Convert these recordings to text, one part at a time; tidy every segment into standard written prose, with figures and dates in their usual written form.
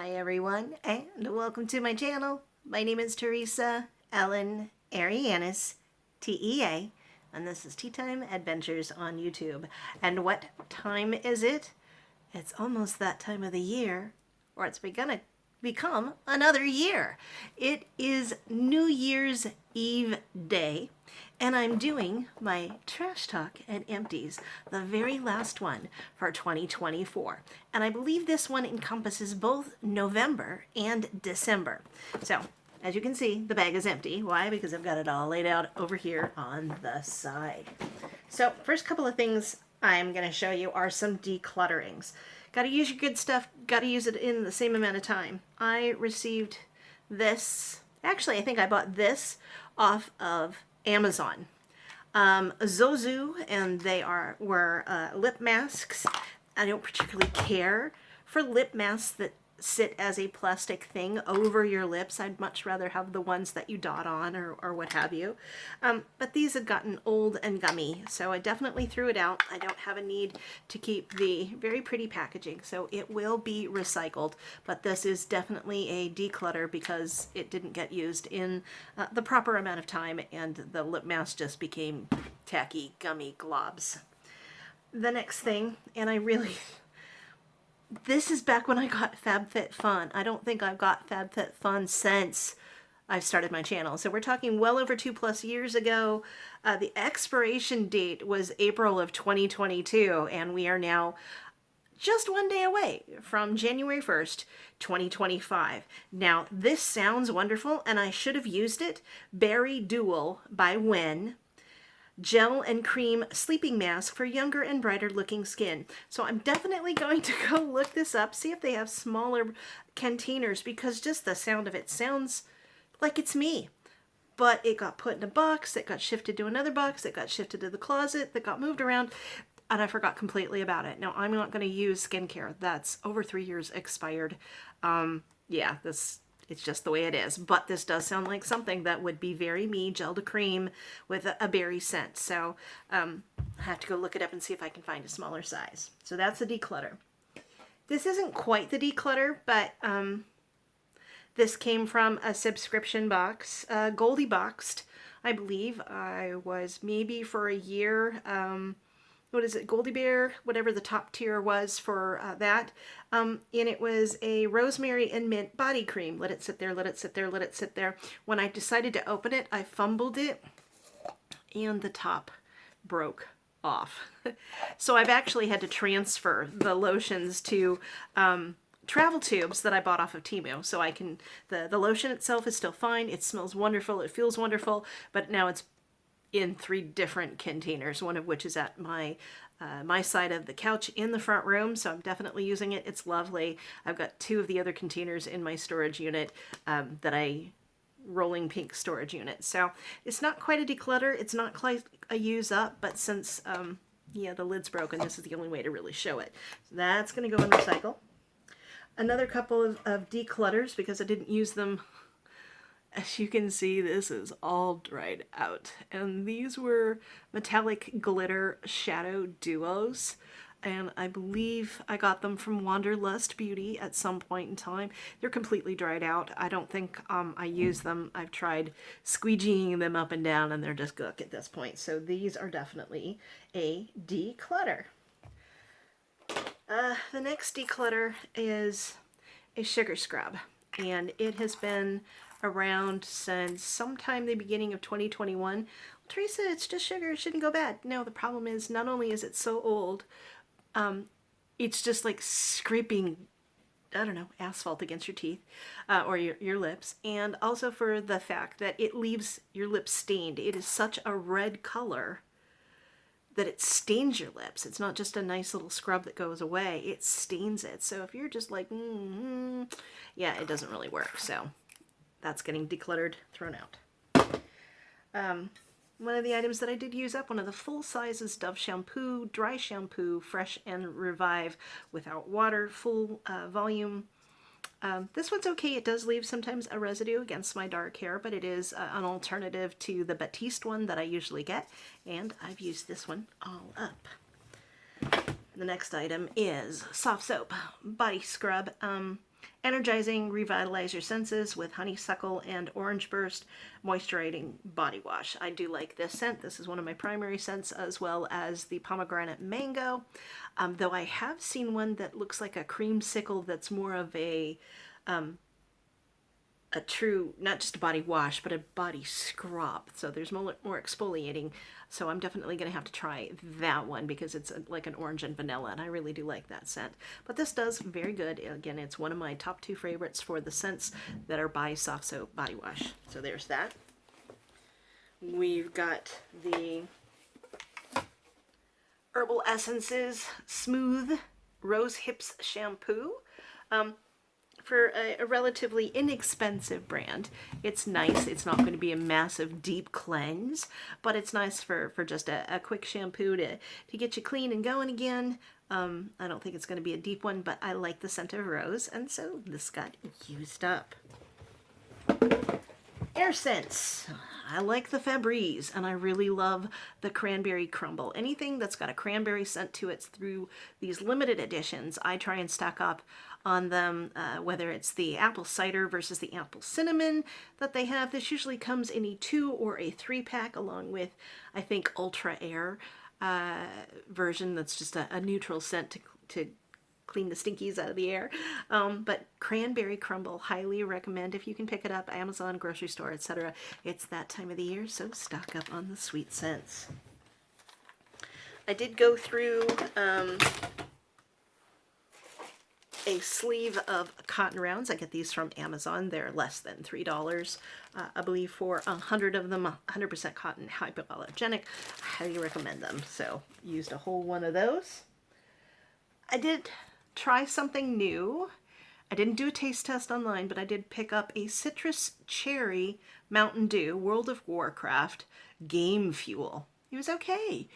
Hi everyone, and welcome to my channel. My name is Teresa Ellen Arianis, T.E.A, and this is Tea Time Adventures on YouTube. And what time is it? It's almost that time of the year, or it's gonna become another year. It is New Year's Eve day, and I'm doing my trash talk at Empties, the very last one for 2024. And I believe this one encompasses both November and December. So, as you can see, the bag is empty. Why? Because I've got it all laid out over here on the side. So, first couple of things I'm going to show you are some declutterings. Got to use your good stuff, got to use it in the same amount of time. I received this, actually I think I bought this off of Amazon. Zozu, and they were lip masks. I don't particularly care for lip masks that sit as a plastic thing over your lips. I'd much rather have the ones that you dot on or what have you. But these had gotten old and gummy, so I definitely threw it out. I don't have a need to keep the very pretty packaging, so it will be recycled. But this is definitely a declutter because it didn't get used in the proper amount of time, and the lip mask just became tacky, gummy globs. The next thing, and this is back when I got FabFitFun. I don't think I've got FabFitFun since I've started my channel. So we're talking well over 2+ years ago. The expiration date was April of 2022, and we are now just one day away from January 1st, 2025. Now, this sounds wonderful, and I should have used it. Berry Dual by Wen. Gel and cream sleeping mask for younger and brighter looking skin. So I'm definitely going to go look this up, see if they have smaller containers, because just the sound of it sounds like it's me. But it got put in a box, it got shifted to another box, it got shifted to the closet, that got moved around, and I forgot completely about it. Now, I'm not going to use skincare. That's over 3 years expired. Yeah, it's just the way it is. But this does sound like something that would be very me, gel to cream with a berry scent. So I have to go look it up and see if I can find a smaller size. So that's the declutter. This isn't quite the declutter, but this came from a subscription box, Goldie Boxed, I believe. I was maybe for a year, what is it, Goldie Bear, whatever the top tier was for that. And it was a rosemary and mint body cream. Let it sit there, let it sit there, let it sit there. When I decided to open it, I fumbled it, and the top broke off. So I've actually had to transfer the lotions to travel tubes that I bought off of Temu. So I can, the lotion itself is still fine. It smells wonderful. It feels wonderful. But now it's in 3 different containers, one of which is at my side of the couch in the front room, so I'm definitely using it. It's lovely. I've got 2 of the other containers in my storage unit rolling pink storage unit. So it's not quite a declutter, it's not quite a use up, but since yeah, the lid's broken, this is the only way to really show it. So that's going to go in recycle. Another couple of declutters, because I didn't use them. As you can see, this is all dried out. And these were metallic glitter shadow duos. And I believe I got them from Wanderlust Beauty at some point in time. They're completely dried out. I don't think I use them. I've tried squeegeeing them up and down, and they're just gook at this point. So these are definitely a declutter. The next declutter is a sugar scrub. And it has been around since sometime the beginning of 2021. Well, Teresa, it's just sugar, it shouldn't go bad. No, the problem is not only is it so old, it's just like scraping, I don't know, asphalt against your teeth or your lips, and also for the fact that it leaves your lips stained. It is such a red color that it stains your lips. It's not just a nice little scrub that goes away, it stains it. So if you're just like, yeah, it doesn't really work. So that's getting decluttered, thrown out. One of the items that I did use up, one of the full sizes Dove shampoo, dry shampoo, Fresh and Revive without water, full volume. This one's okay. It does leave sometimes a residue against my dark hair, but it is an alternative to the Batiste one that I usually get, and I've used this one all up. The next item is soft soap body scrub. Energizing, revitalize your senses with honeysuckle and orange burst moisturizing body wash. I do like this scent. This is one of my primary scents, as well as the pomegranate mango. Though I have seen one that looks like a creamsicle that's more of a true, not just a body wash, but a body scrub. So there's more exfoliating. So I'm definitely going to have to try that one because it's like an orange and vanilla, and I really do like that scent. But this does very good. Again, it's one of my top 2 favorites for the scents that are by Soft Soap Body Wash. So there's that. We've got the Herbal Essences Smooth Rose Hips Shampoo. For a relatively inexpensive brand, it's nice. It's not going to be a massive deep cleanse, but it's nice for just a quick shampoo to get you clean and going again. I don't think it's going to be a deep one, but I like the scent of rose, and so this got used up. Air scents. I like the Febreze, and I really love the cranberry crumble. Anything that's got a cranberry scent to it through these limited editions, I try and stack up on them, whether it's the apple cider versus the apple cinnamon that they have. This usually comes in a 2 or a 3-pack, along with, I think, Ultra Air version that's just a neutral scent to clean the stinkies out of the air. But cranberry crumble, highly recommend if you can pick it up, Amazon, grocery store, etc. It's that time of the year, so stock up on the sweet scents. I did go through a sleeve of cotton rounds. I get these from Amazon. They're less than $3, I believe, for 100 of them, 100% cotton, hypoallergenic. I highly recommend them. So used a whole one of those. I did try something new. I didn't do a taste test online, but I did pick up a citrus cherry Mountain Dew World of Warcraft game fuel. It was okay.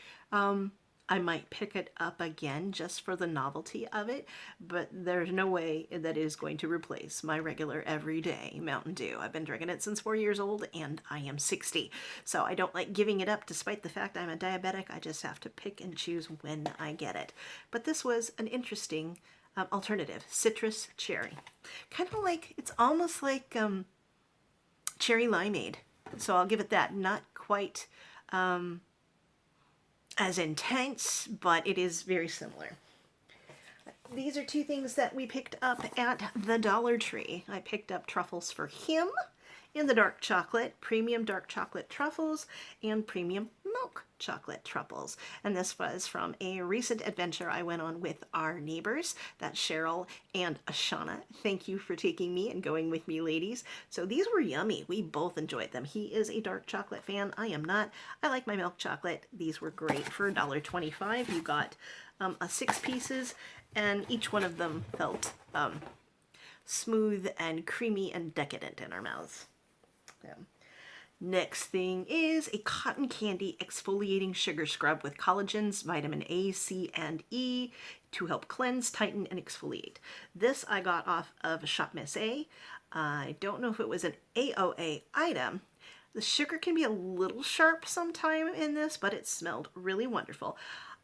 I might pick it up again just for the novelty of it, but there's no way that it is going to replace my regular everyday Mountain Dew. I've been drinking it since 4 years old, and I am 60. So I don't like giving it up despite the fact I'm a diabetic. I just have to pick and choose when I get it. But this was an interesting alternative. Citrus cherry. Kind of like, it's almost like cherry limeade. So I'll give it that. Not quite as intense, but it is very similar. These are 2 things that we picked up at the Dollar Tree. I picked up truffles for him in the dark chocolate, premium dark chocolate truffles, and premium milk chocolate truffles. And this was from a recent adventure I went on with our neighbors. That's Cheryl and Ashana. Thank you for taking me and going with me, ladies. So these were yummy. We both enjoyed them. He is a dark chocolate fan. I am not. I like my milk chocolate. These were great for $1.25. You got 6 pieces, and each one of them felt smooth and creamy and decadent in our mouths. Yeah. Next thing is a cotton candy exfoliating sugar scrub with collagens, vitamin A, C, and E to help cleanse, tighten, and exfoliate. This I got off of Shop Miss A. I don't know if it was an AOA item. The sugar can be a little sharp sometime in this, but it smelled really wonderful.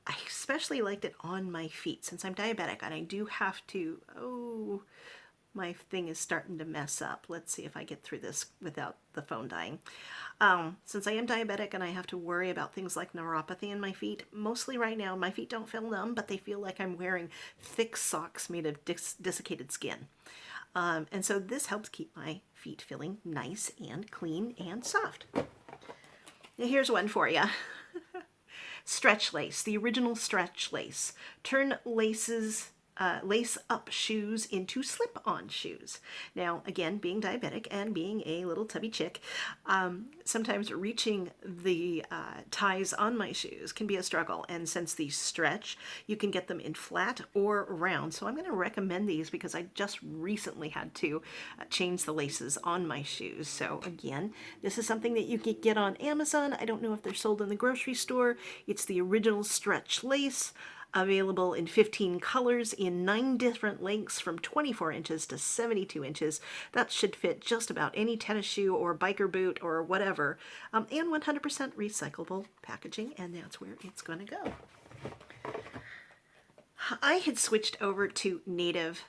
I especially liked it on my feet since I'm diabetic and I do have to, my thing is starting to mess up. Let's see if I get through this without the phone dying. Since I am diabetic and I have to worry about things like neuropathy in my feet, mostly right now my feet don't feel numb, but they feel like I'm wearing thick socks made of desiccated skin. And so this helps keep my feet feeling nice and clean and soft. Now here's one for you. Stretch lace, the original stretch lace. Turn lace-up shoes into slip-on shoes. Now, again, being diabetic and being a little tubby chick, sometimes reaching the ties on my shoes can be a struggle. And since these stretch, you can get them in flat or round. So I'm going to recommend these because I just recently had to change the laces on my shoes. So again, this is something that you can get on Amazon. I don't know if they're sold in the grocery store. It's the original stretch lace. Available in 15 colors in 9 different lengths from 24 inches to 72 inches. That should fit just about any tennis shoe or biker boot or whatever. And 100% recyclable packaging, and that's where it's going to go. I had switched over to native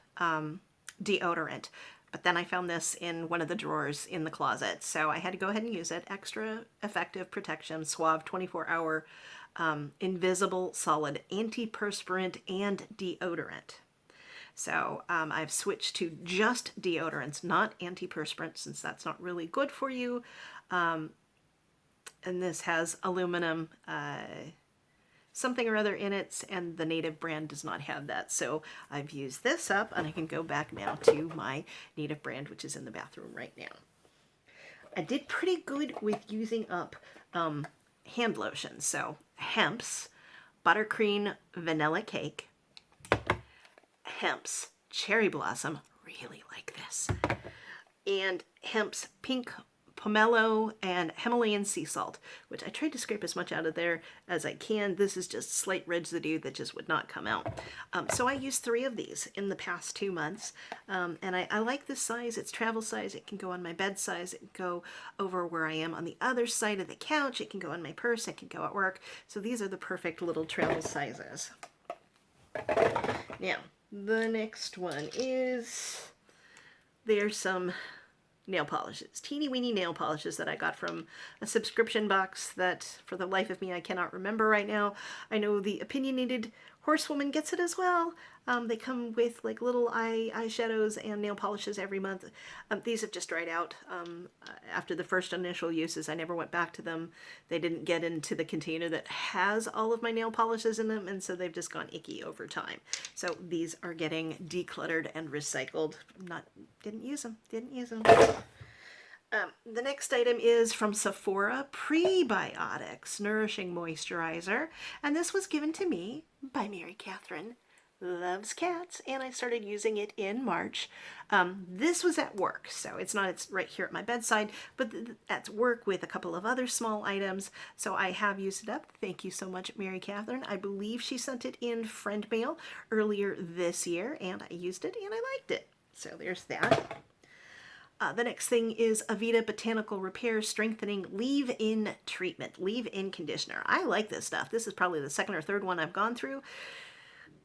deodorant. But then I found this in one of the drawers in the closet, so I had to go ahead and use it. Extra Effective Protection Suave 24-hour invisible solid antiperspirant and deodorant. So I've switched to just deodorants, not antiperspirant, since that's not really good for you. And this has aluminum something or other in it, and the Native brand does not have that. So I've used this up, and I can go back now to my Native brand, which is in the bathroom right now. I did pretty good with using up hand lotion. So Hemp's Buttercream Vanilla Cake, Hemp's Cherry Blossom, really like this, and Hemp's Pink Pomelo and Himalayan Sea Salt, which I tried to scrape as much out of there as I can. This is just slight residue that just would not come out. So I used 3 of these in the past 2 months, and I like this size. It's travel size. It can go on my bed size. It can go over where I am on the other side of the couch. It can go on my purse. It can go at work. So these are the perfect little travel sizes. Now, the next one is, there's some nail polishes, teeny weeny nail polishes that I got from a subscription box that for the life of me I cannot remember right now. I know the opinionated horsewoman gets it as well. They come with like little eyeshadows and nail polishes every month. These have just dried out after the first initial uses. I never went back to them. They didn't get into the container that has all of my nail polishes in them, and so they've just gone icky over time. So these are getting decluttered and recycled. Didn't use them. The next item is from Sephora, Prebiotics Nourishing Moisturizer, and this was given to me by Mary Catherine. Loves cats, and I started using it in March. This was at work, so it's right here at my bedside, but at work with a couple of other small items, so I have used it up. Thank you so much, Mary Catherine. I believe she sent it in friend mail earlier this year, and I used it, and I liked it. So there's that. The next thing is Avita Botanical Repair Strengthening Leave-In Treatment, Leave-In Conditioner. I like this stuff. This is probably the second or third one I've gone through.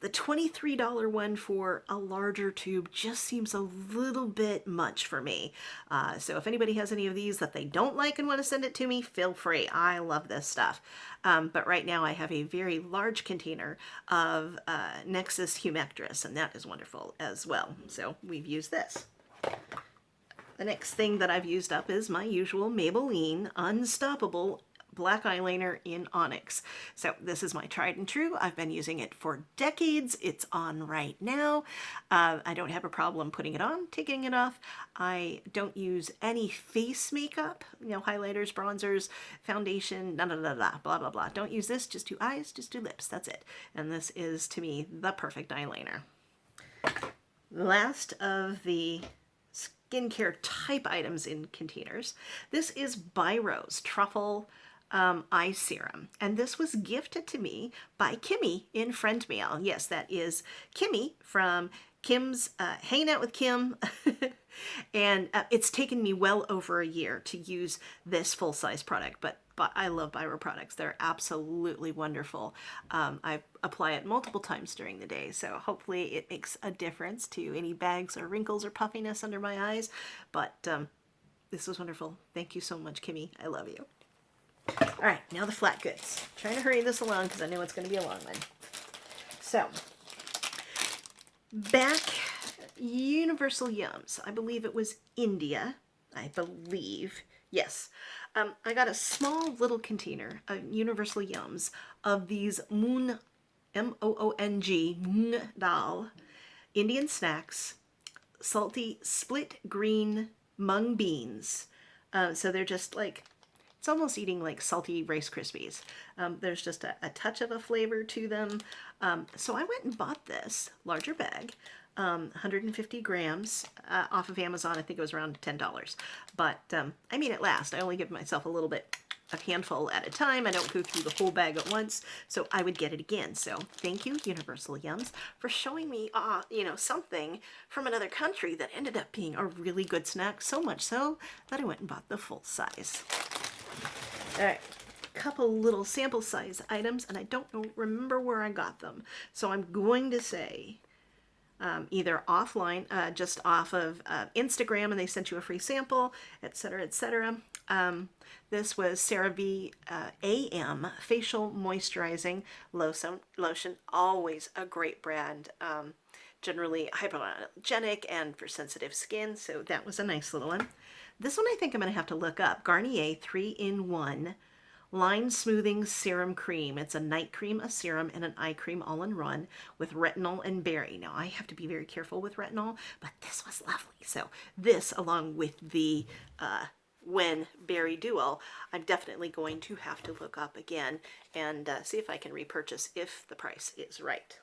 The $23 one for a larger tube just seems a little bit much for me. So if anybody has any of these that they don't like and want to send it to me, feel free. I love this stuff. But right now I have a very large container of Nexus Humectress, and that is wonderful as well. So we've used this. The next thing that I've used up is my usual Maybelline Unstoppable black eyeliner in Onyx. So this is my tried and true. I've been using it for decades. It's on right now. I don't have a problem putting it on, taking it off. I don't use any face makeup, highlighters, bronzers, foundation, blah, blah, blah. Don't use this, just do eyes, just do lips. That's it. And this is, to me, the perfect eyeliner. Last of the skincare type items in containers. This is Byro's Truffle Eye Serum, and this was gifted to me by Kimmy in friend mail. Yes, that is Kimmy from Kim's Hanging Out with Kim, and it's taken me well over a year to use this full-size product, but I love Byro products. They're absolutely wonderful. I apply it multiple times during the day, so hopefully it makes a difference to any bags or wrinkles or puffiness under my eyes, but this was wonderful. Thank you so much, Kimmy. I love you. All right, now the flat goods. I'm trying to hurry this along because I know it's going to be a long one. So, back Universal Yums. I believe it was India. I believe. Yes. I got a small little container of Universal Yums of these Moong, M-O-O-N-G, Moong Dal, Indian snacks, salty split green mung beans. So they're just like, it's almost eating like salty Rice Krispies. There's just a touch of a flavor to them. So I went and bought this larger bag, 150 grams off of Amazon. I think it was around $10. But I made it last. I only give myself a little bit, a handful at a time. I don't go through the whole bag at once, so I would get it again. So thank you, Universal Yums, for showing me, something from another country that ended up being a really good snack. So much so that I went and bought the full size. All right, couple little sample size items, and I don't remember where I got them. So I'm going to say either offline, just off of Instagram, and they sent you a free sample, etc., etc. This was CeraVe AM Facial Moisturizing Lotion. Always a great brand. Generally hypoallergenic and for sensitive skin, so that was a nice little one. This one I think I'm going to have to look up. Garnier 3-in-1 Line Smoothing Serum Cream. It's a night cream, a serum, and an eye cream all in one with retinol and berry. Now, I have to be very careful with retinol, but this was lovely. So this, along with the When Berry Duo, I'm definitely going to have to look up again and see if I can repurchase if the price is right.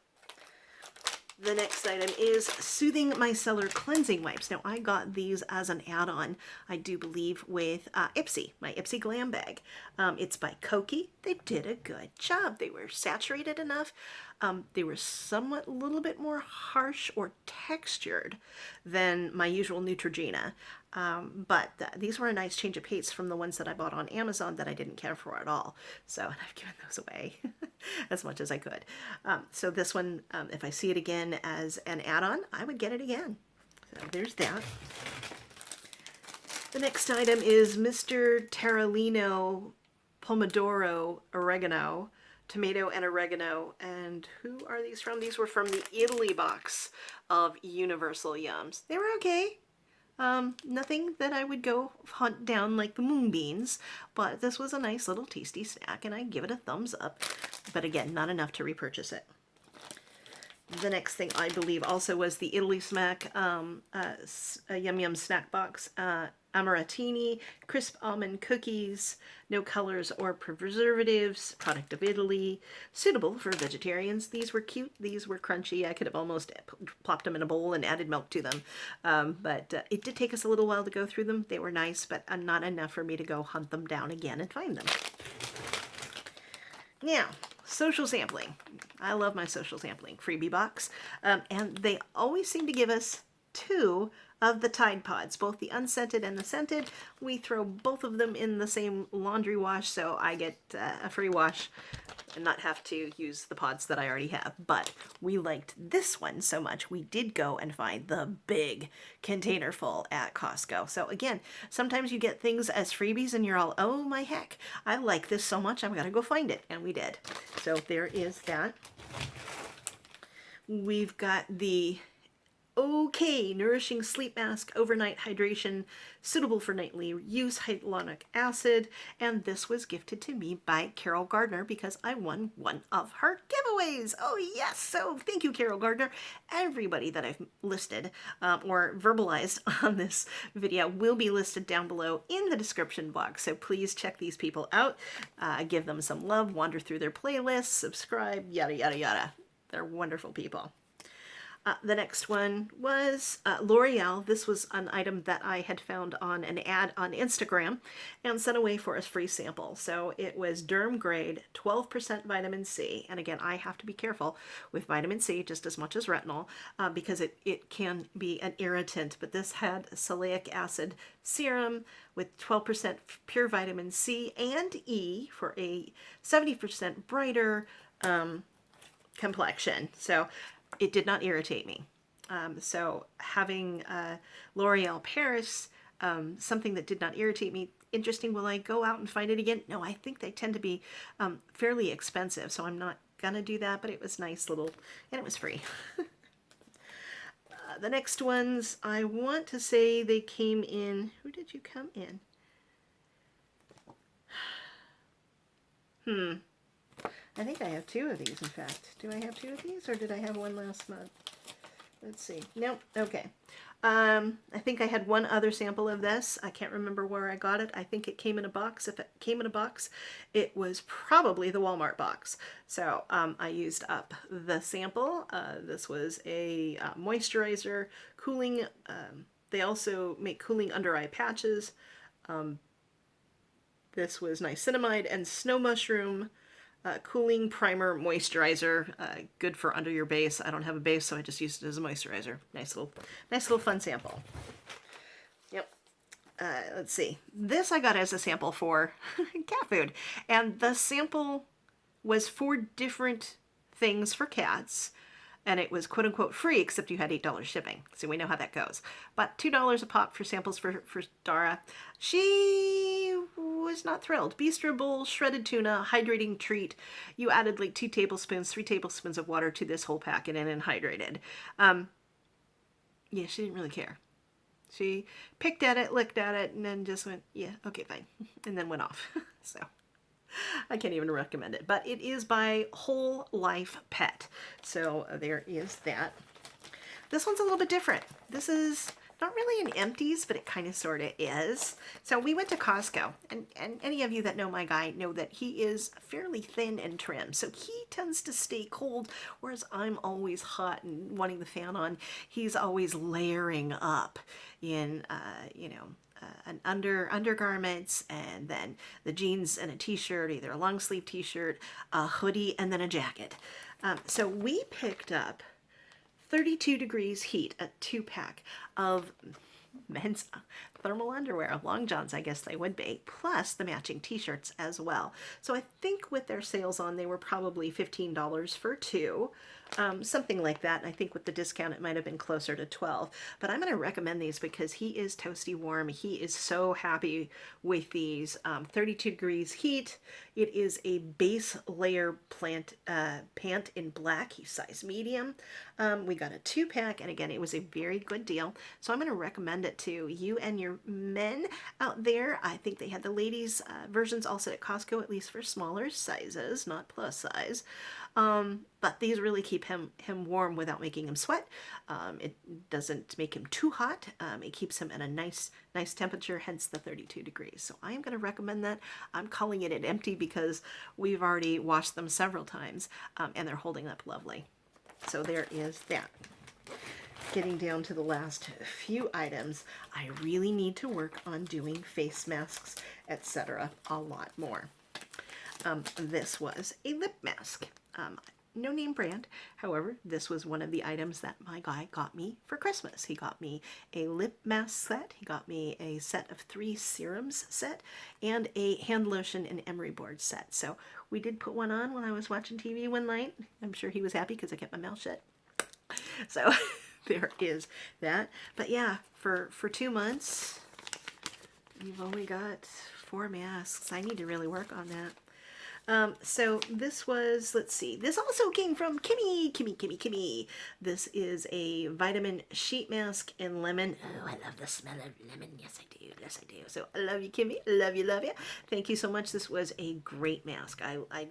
The next item is Soothing Micellar Cleansing Wipes. Now, I got these as an add-on, I do believe, with Ipsy, my Ipsy Glam Bag. It's by Koki. They did a good job. They were saturated enough. They were somewhat a little bit more harsh or textured than my usual Neutrogena. But these were a nice change of pace from the ones that I bought on Amazon that I didn't care for at all. So I've given those away as much as I could. So this one, if I see it again as an add-on, I would get it again. So there's that. The next item is Mr. Terralino Pomodoro Oregano. Tomato and oregano. And who are these from? These were from the Italy box of Universal Yums. They were okay. Nothing that I would go hunt down like the moonbeams, but this was a nice little tasty snack, and I give it a thumbs up. But again, not enough to repurchase it. The next thing I believe also was the Italy Smack Yum Yum snack box. Amarettini, crisp almond cookies, no colors or preservatives, product of Italy, suitable for vegetarians. These were cute, these were crunchy. I could have almost plopped them in a bowl and added milk to them. But it did take us a little while to go through them. They were nice, but not enough for me to go hunt them down again and find them. Now, social sampling. I love my social sampling freebie box. And they always seem to give us 2 of the Tide Pods, both the unscented and the scented. We throw both of them in the same laundry wash, so I get a free wash and not have to use the pods that I already have. But we liked this one so much, we did go and find the big container full at Costco. So again, sometimes you get things as freebies and you're all, oh my heck, I like this so much, I'm gonna go find it. And we did. So there is that. We've got the OK Nourishing Sleep Mask Overnight Hydration, suitable for nightly use, hyaluronic acid, and this was gifted to me by Carol Gardner because I won one of her giveaways. Oh yes, so thank you, Carol Gardner. Everybody that I've listed or verbalized on this video will be listed down below in the description box, so please check these people out, give them some love, wander through their playlists, subscribe, yada yada yada. They're wonderful people. The next one was L'Oreal. This was an item that I had found on an ad on Instagram and sent away for a free sample. So it was derm grade, 12% vitamin C. And again, I have to be careful with vitamin C just as much as retinol because it can be an irritant. But this had salicylic acid serum with 12% pure vitamin C and E for a 70% brighter complexion. So it did not irritate me. So having L'Oreal Paris, something that did not irritate me, interesting, will I go out and find it again? No, I think they tend to be fairly expensive, so I'm not gonna do that, but it was nice little, and it was free. The next ones, I want to say they came in, who did you come in? I think I have 2 of these, in fact. Do I have 2 of these, or did I have one last month? Let's see. Nope. Okay. I think I had one other sample of this. I can't remember where I got it. I think it came in a box. If it came in a box, it was probably the Walmart box. So I used up the sample. This was a moisturizer, cooling. They also make cooling under eye patches. This was niacinamide and snow mushroom. Cooling primer moisturizer, good for under your base. I don't have a base, so I just used it as a moisturizer. Nice little fun sample. Yep. Let's see. This I got as a sample for cat food, and the sample was 4 different things for cats. and it was quote unquote free, except you had $8 shipping. So we know how that goes. But $2 a pop for samples for Dara. She was not thrilled. Bistro bowl, shredded tuna, hydrating treat. You added like 2 tablespoons, 3 tablespoons of water to this whole packet and hydrated. Yeah, she didn't really care. She picked at it, licked at it, and then just went, yeah, okay, fine. And then went off. So I can't even recommend it. But it is by Whole Life Pet. So there is that. This one's a little bit different. This is not really an Empties, but it kind of sort of is. So we went to Costco, and any of you that know my guy know that he is fairly thin and trim. So he tends to stay cold, whereas I'm always hot and wanting the fan on. He's always layering up in, an undergarments, and then the jeans and a t-shirt, either a long sleeve t-shirt, a hoodie, and then a jacket. So we picked up 32 degrees heat, a 2-pack of men's thermal underwear, long johns, I guess they would be, plus the matching t-shirts as well. So I think with their sales on, they were probably $15 for 2. Something like that. And I think with the discount, it might have been closer to 12. But I'm going to recommend these because he is toasty warm. He is so happy with these. 32 degrees heat. It is a base layer pant in black. He's size medium. We got a 2-pack, and again, it was a very good deal. So I'm going to recommend it to you and your men out there. I think they had the ladies versions also at Costco, at least for smaller sizes, not plus size. But these really keep him warm without making him sweat. It doesn't make him too hot. It keeps him at a nice temperature, hence the 32 degrees. So I am going to recommend that. I'm calling it an Empty because we've already washed them several times, and they're holding up lovely. So there is that. Getting down to the last few items, I really need to work on doing face masks, etc. a lot more. This was a lip mask. No name brand. However, this was one of the items that my guy got me for Christmas. He got me a lip mask set. He got me a set of 3 serums set and a hand lotion and emery board set. So we did put one on when I was watching TV one night. I'm sure he was happy because I kept my mouth shut. So there is that. But yeah, for 2 months, you've only got 4 masks. I need to really work on that. So this was, let's see, this also came from Kimmy. This is a vitamin sheet mask in lemon. Oh, I love the smell of lemon. Yes, I do. So I love you, Kimmy. Love you. Thank you so much. This was a great mask. I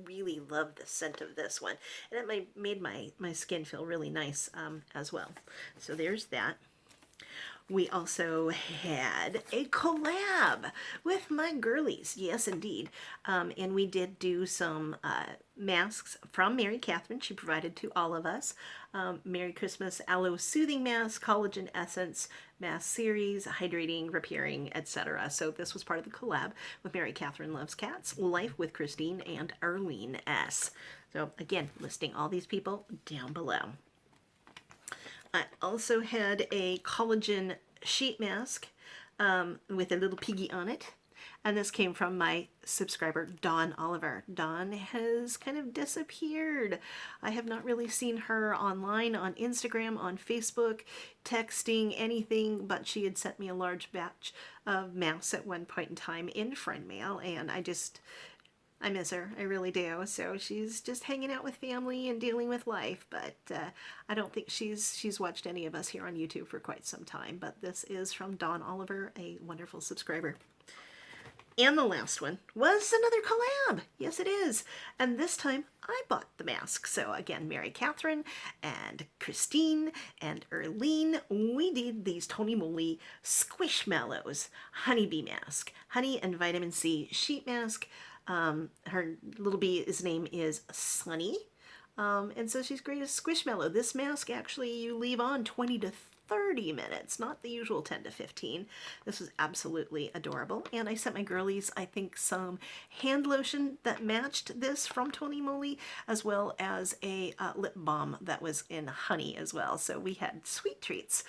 really love the scent of this one. And it made my skin feel really nice as well. So there's that. We also had a collab with my girlies. Yes, indeed. And we did do some masks from Mary Catherine. She provided to all of us. Merry Christmas Aloe Soothing Mask, Collagen Essence Mask Series, Hydrating, Repairing, etc. So this was part of the collab with Mary Catherine Loves Cats, Life with Christine, and Arlene S. So again, listing all these people down below. I also had a collagen sheet mask with a little piggy on it. And this came from my subscriber, Dawn Oliver. Dawn has kind of disappeared. I have not really seen her online, on Instagram, on Facebook, texting, anything, but she had sent me a large batch of masks at one point in time in friend mail, and I miss her, I really do. So she's just hanging out with family and dealing with life, but I don't think she's watched any of us here on YouTube for quite some time. But this is from Dawn Oliver, a wonderful subscriber. And the last one was another collab. Yes, it is. And this time I bought the mask. So again, Mary Catherine and Christine and Erlene, we did these Tony Moly Squishmallows honeybee mask, honey and vitamin C sheet mask. Her little bee's name is Sunny. And so she's great as Squishmallow. This mask, actually, you leave on 20 to 30 minutes, not the usual 10 to 15. This was absolutely adorable. And I sent my girlies, I think, some hand lotion that matched this from Tony Moly, as well as a lip balm that was in honey as well. So we had sweet treats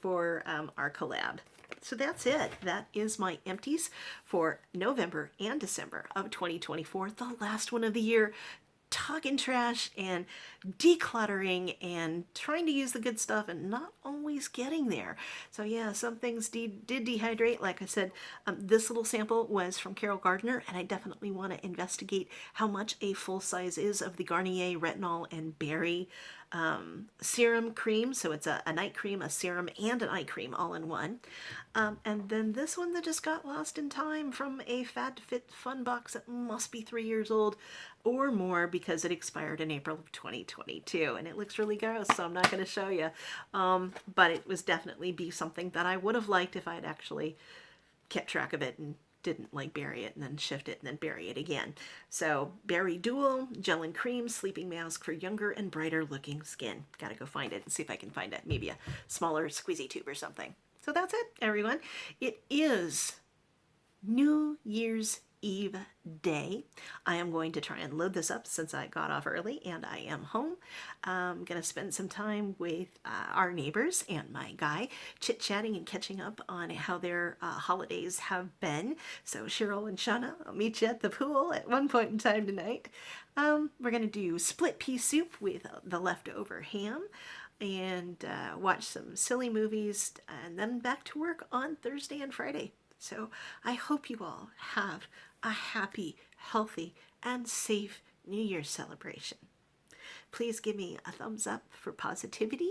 for our collab. So that's it. That is my empties for November and December of 2024, the last one of the year. talking trash and decluttering and trying to use the good stuff and not always getting there. So yeah, some things did dehydrate. Like I said, this little sample was from Carol Gardner, and I definitely want to investigate how much a full size is of the Garnier Retinol and Berry serum cream. So it's a night cream, a serum, and an eye cream all in one. And then this one that just got lost in time from a FabFitFun box that must be 3 years old or more because it expired in April of 2022. And it looks really gross, so I'm not going to show you. But it was definitely be something that I would have liked if I had actually kept track of it and didn't like bury it and then shift it and then bury it again. So Berry Dual Gel and Cream Sleeping Mask for younger and brighter looking skin. Gotta go find it and see if I can find it. Maybe a smaller squeezy tube or something. So that's it, everyone. It is New Year's Eve day. I am going to try and load this up since I got off early and I am home. I'm going to spend some time with our neighbors and my guy chit-chatting and catching up on how their holidays have been. So Cheryl and Shauna, I'll meet you at the pool at one point in time tonight. We're going to do split pea soup with the leftover ham and watch some silly movies and then back to work on Thursday and Friday. So I hope you all have a happy, healthy, and safe New Year's celebration. Please give me a thumbs up for positivity.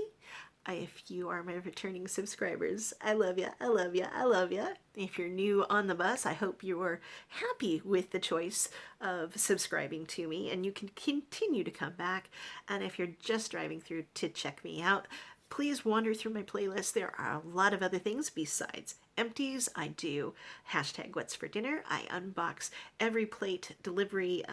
If you are my returning subscribers, I love you, I love you, I love you. If you're new on the bus, I hope you're happy with the choice of subscribing to me and you can continue to come back. And if you're just driving through to check me out, please wander through my playlist. There are a lot of other things besides Empties. I do hashtag What's for Dinner. I unbox every plate delivery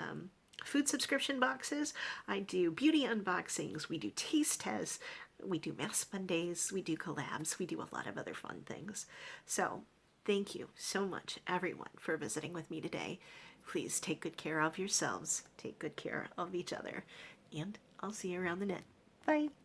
food subscription boxes. I do beauty unboxings. We do taste tests. We do Mass Mondays. We do collabs. We do a lot of other fun things. So thank you so much, everyone, for visiting with me today. Please take good care of yourselves. Take good care of each other. And I'll see you around the net. Bye.